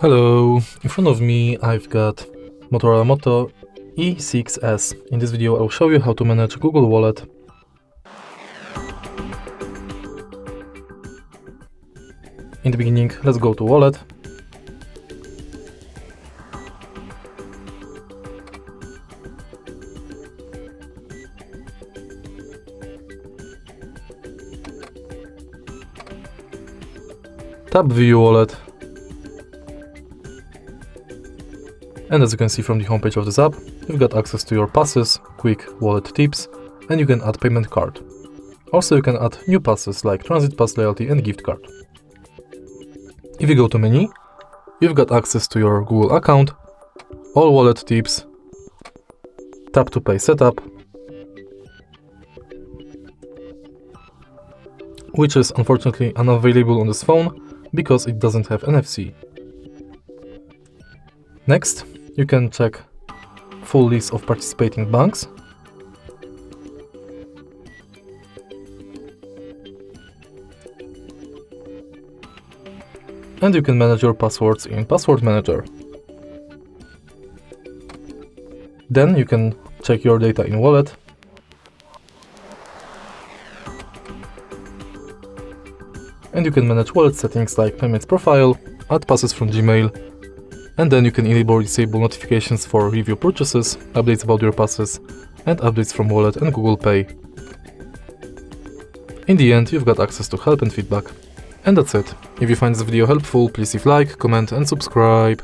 Hello, in front of me I've got Motorola Moto E6S. In this video I'll show you how to manage Google Wallet. In the beginning, let's go to Wallet. Tap View Wallet. And as you can see from the homepage of this app, you've got access to your passes, quick wallet tips, and you can add payment card. Also you can add new passes like transit pass, loyalty and gift card. If you go to menu, you've got access to your Google account, all wallet tips, tap to pay setup, which is unfortunately unavailable on this phone because it doesn't have NFC. Next, you can check full list of participating banks. And you can manage your passwords in Password Manager. Then you can check your data in Wallet. And you can manage wallet settings like payments profile, add passes from Gmail, and then you can enable or disable notifications for review purchases, updates about your passes, and updates from Wallet and Google Pay. In the end, you've got access to help and feedback. And that's it. If you find this video helpful, please leave like, comment and subscribe.